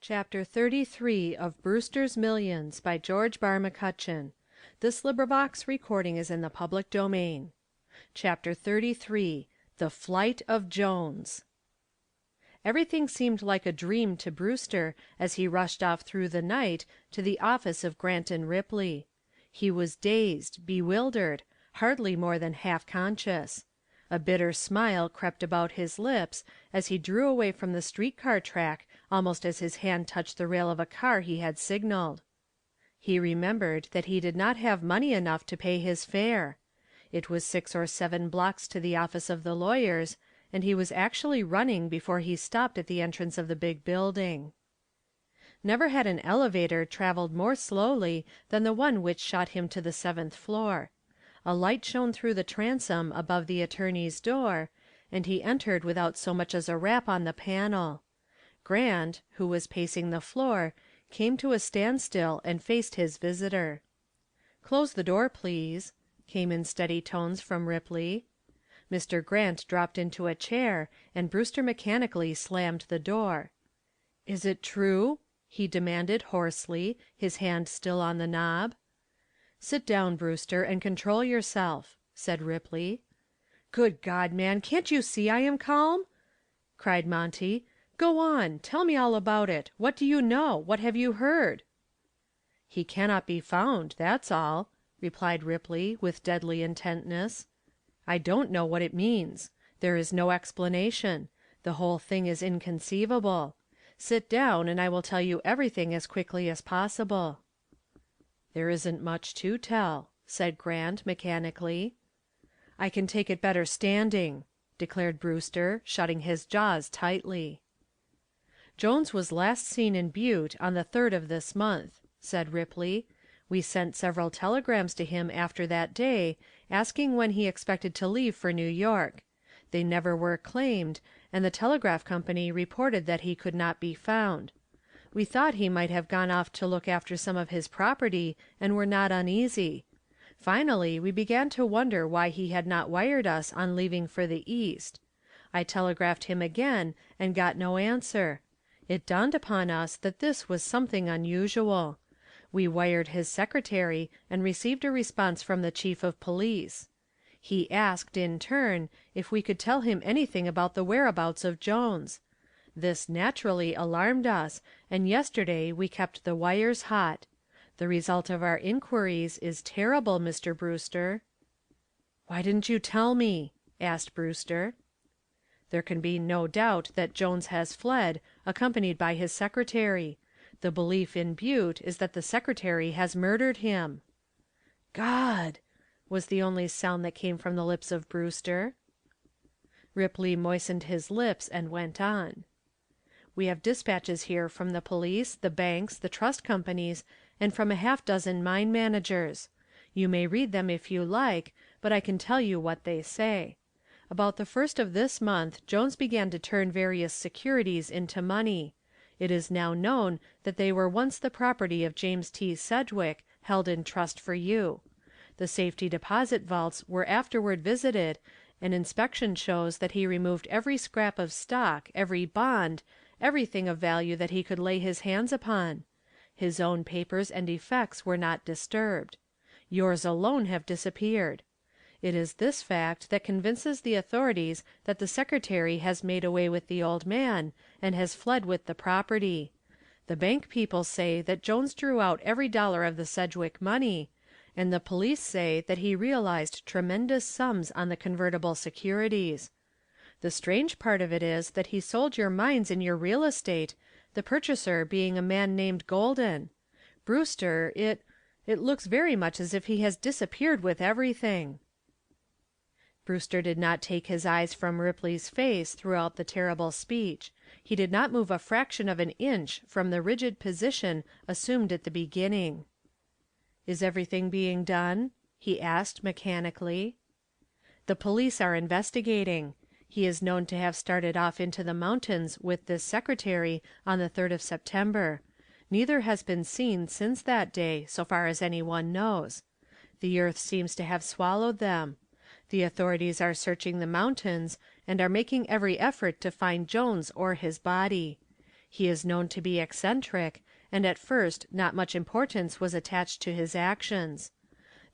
Chapter 33 of Brewster's Millions by George Barr McCutcheon. Chapter 33 The Flight of Jones. Everything seemed like a dream to Brewster as he rushed off through the night to the office of Grant & Ripley. He was dazed, bewildered, hardly more than half conscious. A bitter smile crept about his lips as he drew away from the streetcar track almost as his hand touched the rail of a car he had signaled. He remembered that he did not have money enough to pay his fare. It was 6 or 7 blocks to the office of the lawyers, and he was actually running before he stopped at the entrance of the big building. Never had an elevator traveled more slowly than the one which shot him to the 7th floor. A light shone through the transom above the attorney's door, and he entered without so much as a rap on the panel. Grant, who was pacing the floor, came to a standstill and faced his visitor. "Close the door, please," came in steady tones from Ripley. Mr. Grant dropped into a chair, and Brewster mechanically slammed the door. "Is it true?" he demanded hoarsely, his hand still on the knob. "Sit down, Brewster, and control yourself," said Ripley. "Good God, man, can't you see I am calm?" cried Monty. "Go on, tell me all about it. What do you know? What have you heard?" "He cannot be found, that's all," replied Ripley, with deadly intentness. "I don't know what it means. There is no explanation. The whole thing is inconceivable. Sit down and I will tell you everything as quickly as possible." "There isn't much to tell," said Grant, mechanically. "I can take it better standing," declared Brewster, shutting his jaws tightly. "Jones was last seen in Butte on the 3rd of this month," said Ripley. "We sent several telegrams to him after that day, asking when he expected to leave for New York. They never were claimed, and the telegraph company reported that he could not be found. We thought he might have gone off to look after some of his property and were not uneasy. Finally, we began to wonder why he had not wired us on leaving for the East. I telegraphed him again and got no answer. It dawned upon us that this was something unusual. We wired his secretary and received a response from the chief of police. He asked, in turn, if we could tell him anything about the whereabouts of Jones. This naturally alarmed us, and yesterday we kept the wires hot. The result of our inquiries is terrible, Mr. Brewster." "Why didn't you tell me?" asked Brewster. "There can be no doubt that Jones has fled, accompanied by his secretary. The belief in Butte is that the secretary has murdered him." "God!" was the only sound that came from the lips of Brewster. Ripley moistened his lips and went on. "We have dispatches here from the police, the banks, the trust companies, and from a half dozen mine managers. You may read them if you like, but I can tell you what they say. About the 1st of this month Jones began to turn various securities into money. It is now known that they were once the property of James T. Sedgwick, held in trust for you. The safety deposit vaults were afterward visited, and inspection shows that he removed every scrap of stock, every bond, everything of value that he could lay his hands upon. His own papers and effects were not disturbed. Yours alone have disappeared. It is this fact that convinces the authorities that the secretary has made away with the old man and has fled with the property. The bank people say that Jones drew out every dollar of the Sedgwick money, and the police say that he realized tremendous sums on the convertible securities. The strange part of it is that he sold your mines and your real estate, the purchaser being a man named Golden. Brewster, it looks very much as if he has disappeared with everything." Brewster did not take his eyes from Ripley's face throughout the terrible speech. He did not move a fraction of an inch from the rigid position assumed at the beginning. "Is everything being done?" he asked mechanically. "The police are investigating. He is known to have started off into the mountains with this secretary on the 3rd of September. Neither has been seen since that day, so far as anyone knows. The earth seems to have swallowed them. The authorities are searching the mountains and are making every effort to find Jones or his body. He is known to be eccentric, and at first not much importance was attached to his actions.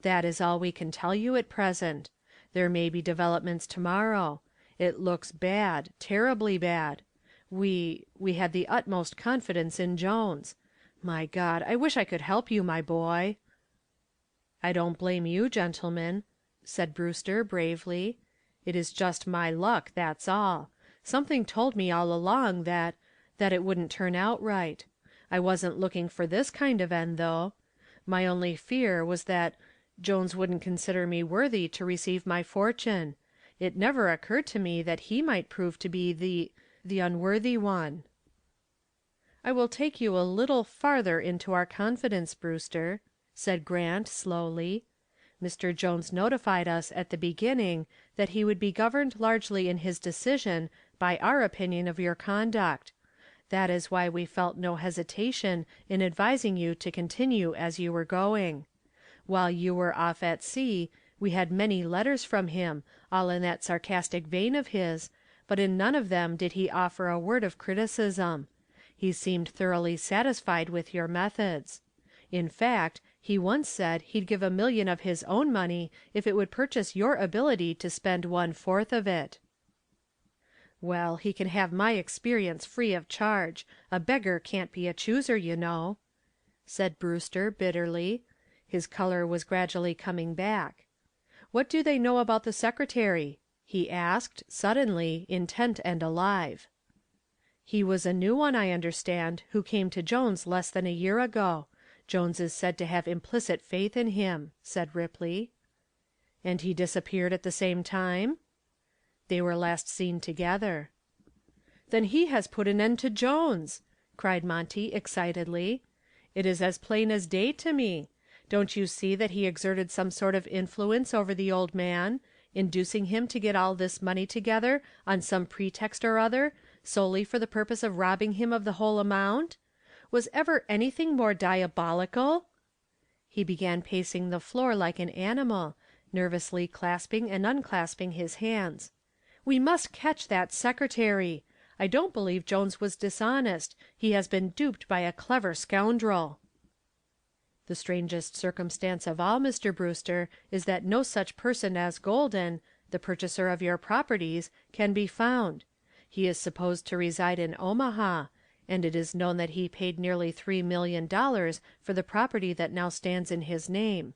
That is all we can tell you at present. There may be developments tomorrow. It looks bad, terribly bad. We had the utmost confidence in Jones. My God, I wish I could help you, my boy." "I don't blame you, gentlemen," said Brewster, bravely. "It is just my luck, that's all. Something told me all along that it wouldn't turn out right. I wasn't looking for this kind of end, though. My only fear was that Jones wouldn't consider me worthy to receive my fortune. It never occurred to me that he might prove to be the unworthy one." "I will take you a little farther into our confidence, Brewster," said Grant, slowly. "Mr. Jones notified us at the beginning that he would be governed largely in his decision by our opinion of your conduct. That is why we felt no hesitation in advising you to continue as you were going. While you were off at sea, we had many letters from him, all in that sarcastic vein of his, but in none of them did he offer a word of criticism. He seemed thoroughly satisfied with your methods. In fact, he once said he'd give $1 million of his own money if it would purchase your ability to spend 1/4 of it." "Well, he can have my experience free of charge. A beggar can't be a chooser, you know," said Brewster, bitterly. His color was gradually coming back. "What do they know about the secretary?" he asked, suddenly, intent and alive. "He was a new one, I understand, who came to Jones less than a year ago. Jones is said to have implicit faith in him," said Ripley. "And he disappeared at the same time?" "They were last seen together." "Then he has put an end to Jones!" cried Monty, excitedly. "It is as plain as day to me. Don't you see that he exerted some sort of influence over the old man, inducing him to get all this money together on some pretext or other, solely for the purpose of robbing him of the whole amount? Was ever anything more diabolical?" He began pacing the floor like an animal, nervously clasping and unclasping his hands. "We must catch that secretary. I don't believe Jones was dishonest. He has been duped by a clever scoundrel." "The strangest circumstance of all, Mr. Brewster, is that no such person as Golden, the purchaser of your properties, can be found. He is supposed to reside in Omaha, and it is known that he paid nearly $3,000,000 for the property that now stands in his name.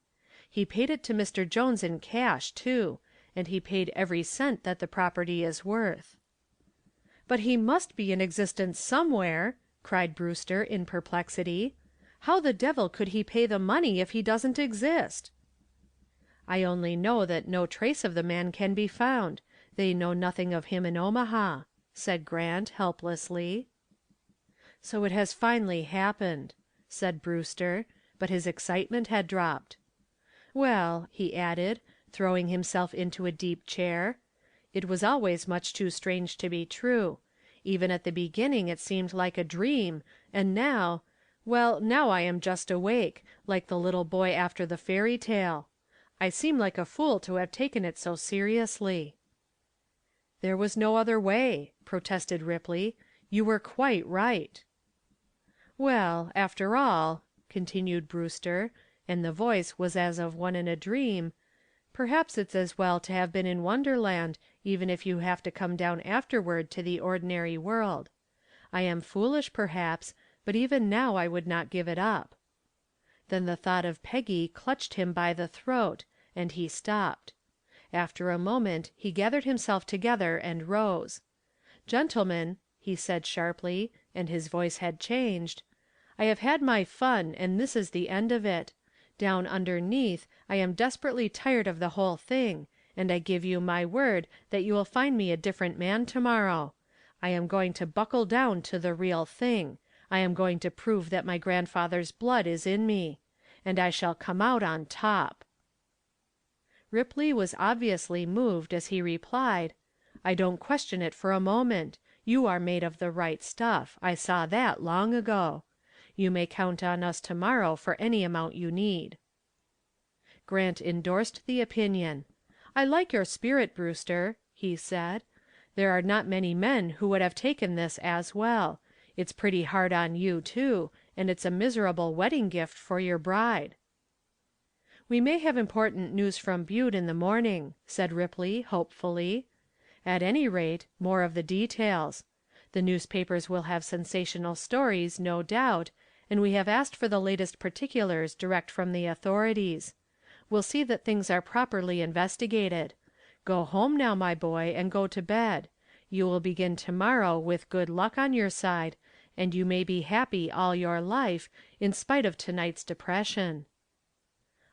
He paid it to Mr. Jones in cash, too, and he paid every cent that the property is worth." "But he must be in existence somewhere," cried Brewster, in perplexity. "How the devil could he pay the money if he doesn't exist?" "I only know that no trace of the man can be found. They know nothing of him in Omaha," said Grant, helplessly. "So it has finally happened," said Brewster, but his excitement had dropped. "Well," he added, throwing himself into a deep chair, "it was always much too strange to be true. Even at the beginning it seemed like a dream, and now, well, now I am just awake, like the little boy after the fairy tale. I seem like a fool to have taken it so seriously." "There was no other way," protested Ripley. "You were quite right." "Well, after all," continued Brewster, and the voice was as of one in a dream, "perhaps it's as well to have been in Wonderland, even if you have to come down afterward to the ordinary world. I am foolish, perhaps, but even now I would not give it up." Then the thought of Peggy clutched him by the throat, and he stopped. After a moment he gathered himself together and rose. "Gentlemen," he said sharply, and his voice had changed, "I have had my fun, and this is the end of it. Down underneath I am desperately tired of the whole thing, and I give you my word that you will find me a different man tomorrow. I am going to buckle down to the real thing. I am going to prove that my grandfather's blood is in me. And I shall come out on top." Ripley was obviously moved as he replied, "I don't question it for a moment. You are made of the right stuff. I saw that long ago. You may count on us tomorrow for any amount you need." Grant endorsed the opinion. "I like your spirit, Brewster," he said. "There are not many men who would have taken this as well. It's pretty hard on you, too, and it's a miserable wedding gift for your bride." "We may have important news from Butte in the morning," said Ripley, hopefully. "At any rate, more of the details. The newspapers will have sensational stories, no doubt, and we have asked for the latest particulars direct from the authorities. We'll see that things are properly investigated. Go home now, my boy, and go to bed. You will begin to morrow with good luck on your side, and you may be happy all your life, in spite of to night's depression."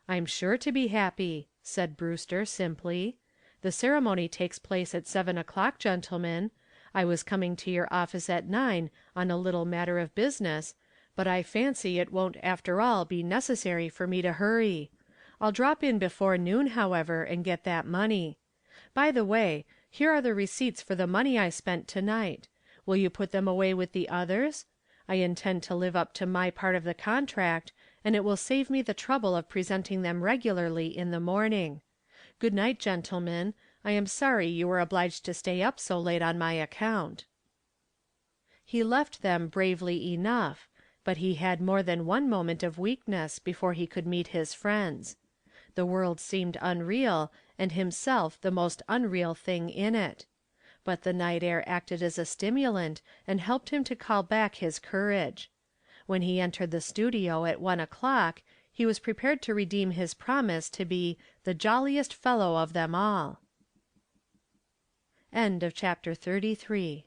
"I'm sure to be happy," said Brewster, simply. "The ceremony takes place at 7 o'clock, gentlemen. I was coming to your office at 9 on a little matter of business, but I fancy it won't after all be necessary for me to hurry. I'll drop in before noon, however, and get that money. By the way, here are the receipts for the money I spent to night. Will you put them away with the others? I intend to live up to my part of the contract, and it will save me the trouble of presenting them regularly in the morning. Good night, gentlemen. I am sorry you were obliged to stay up so late on my account." He left them bravely enough, but he had more than one moment of weakness before he could meet his friends. The world seemed unreal, and himself the most unreal thing in it. But the night air acted as a stimulant and helped him to call back his courage. When he entered the studio at 1 o'clock, he was prepared to redeem his promise to be the jolliest fellow of them all. End of Chapter 33